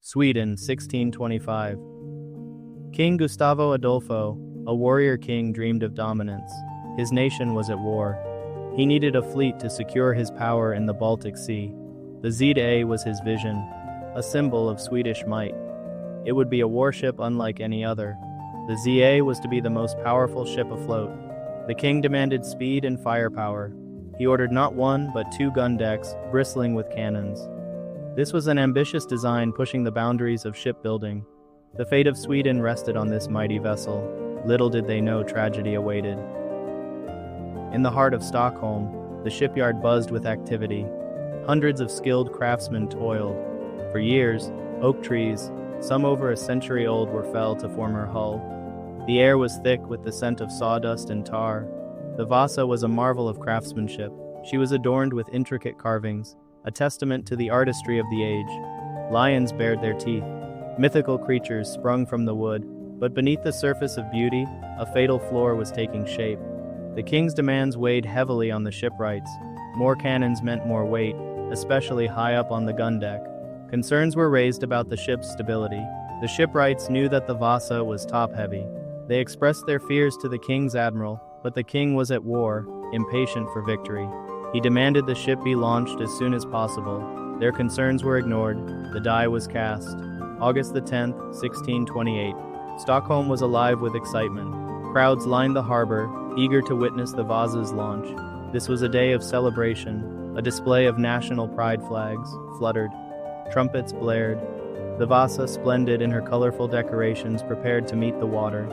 Sweden, 1625. King Gustavo Adolphus, a warrior king, dreamed of dominance. His nation was at war. He needed a fleet to secure his power in the Baltic Sea. The ZA was his vision, a symbol of Swedish might. It would be a warship unlike any other. The ZA was to be the most powerful ship afloat. The king demanded speed and firepower. He ordered not one, but 2 gun decks, bristling with cannons. This was an ambitious design pushing the boundaries of shipbuilding. The fate of Sweden rested on this mighty vessel. Little did they know tragedy awaited. In the heart of Stockholm, the shipyard buzzed with activity. Hundreds of skilled craftsmen toiled. For years, oak trees, some over a century old, were felled to form her hull. The air was thick with the scent of sawdust and tar. The Vasa was a marvel of craftsmanship. She was adorned with intricate carvings, a testament to the artistry of the age. Lions bared their teeth. Mythical creatures sprung from the wood, but beneath the surface of beauty, a fatal flaw was taking shape. The king's demands weighed heavily on the shipwrights. More cannons meant more weight, especially high up on the gun deck. Concerns were raised about the ship's stability. The shipwrights knew that the Vasa was top-heavy. They expressed their fears to the king's admiral, but the king was at war, impatient for victory. He demanded the ship be launched as soon as possible. Their concerns were ignored. The die was cast. August the 10th, 1628. Stockholm was alive with excitement. Crowds lined the harbor, eager to witness the Vasa's launch. This was a day of celebration. A display of national pride flags fluttered. Trumpets blared. The Vasa, splendid in her colorful decorations, prepared to meet the water.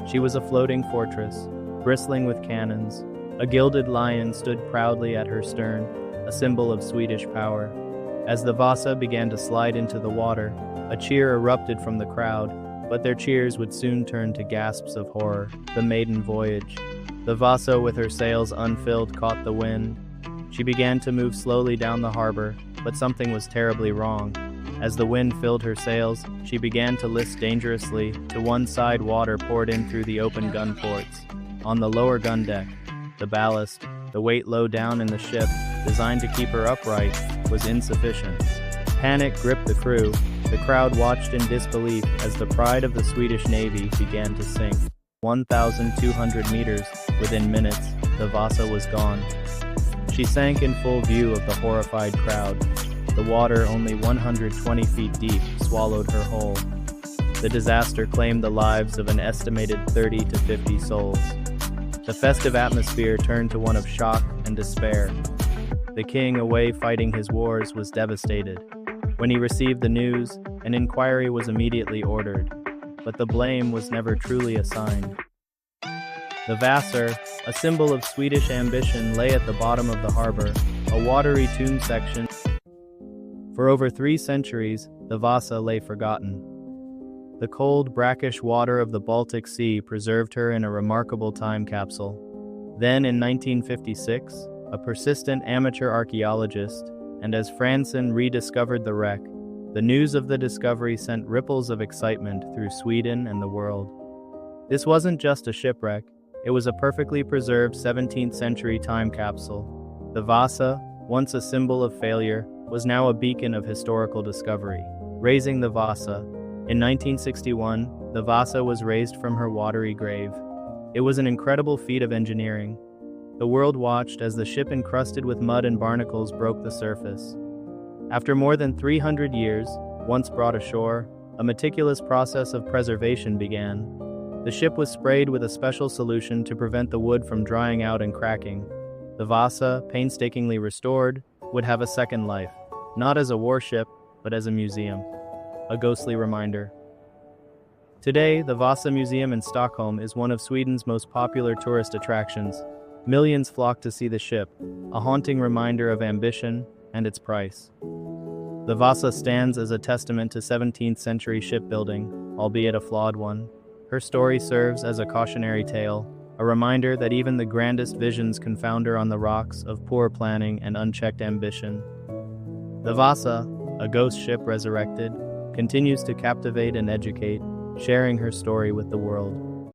She was a floating fortress, bristling with cannons. A gilded lion stood proudly at her stern, a symbol of Swedish power. As the Vasa began to slide into the water, a cheer erupted from the crowd, but their cheers would soon turn to gasps of horror. The maiden voyage. The Vasa, with her sails unfilled, caught the wind. She began to move slowly down the harbor, but something was terribly wrong. As the wind filled her sails, she began to list dangerously. To one side, water poured in through the open gun ports. On the lower gun deck, the ballast, the weight low down in the ship, designed to keep her upright, was insufficient. Panic gripped the crew. The crowd watched in disbelief as the pride of the Swedish Navy began to sink. 1,200 meters. Within minutes, the Vasa was gone. She sank in full view of the horrified crowd. The water, only 120 feet deep, swallowed her whole. The disaster claimed the lives of an estimated 30 to 50 souls. The festive atmosphere turned to one of shock and despair. The king, away fighting his wars, was devastated. When he received the news, an inquiry was immediately ordered, but the blame was never truly assigned. The Vasa, a symbol of Swedish ambition, lay at the bottom of the harbor, a watery tomb section. For over 3 centuries, the Vasa lay forgotten. The cold, brackish water of the Baltic Sea preserved her in a remarkable time capsule. Then, in 1956, a persistent amateur archaeologist, and as Franson rediscovered the wreck, the news of the discovery sent ripples of excitement through Sweden and the world. This wasn't just a shipwreck, it was a perfectly preserved 17th century time capsule. The Vasa, once a symbol of failure, was now a beacon of historical discovery. Raising the Vasa. In 1961, the Vasa was raised from her watery grave. It was an incredible feat of engineering. The world watched as the ship, encrusted with mud and barnacles, broke the surface. After more than 300 years, once brought ashore, a meticulous process of preservation began. The ship was sprayed with a special solution to prevent the wood from drying out and cracking. The Vasa, painstakingly restored, would have a second life, not as a warship, but as a museum. A ghostly reminder. Today, the Vasa Museum in Stockholm is one of Sweden's most popular tourist attractions. Millions flock to see the ship, a haunting reminder of ambition and its price. The Vasa stands as a testament to 17th century shipbuilding, albeit a flawed one. Her story serves as a cautionary tale, a reminder that even the grandest visions can founder on the rocks of poor planning and unchecked ambition. The Vasa, a ghost ship resurrected, continues to captivate and educate, sharing her story with the world.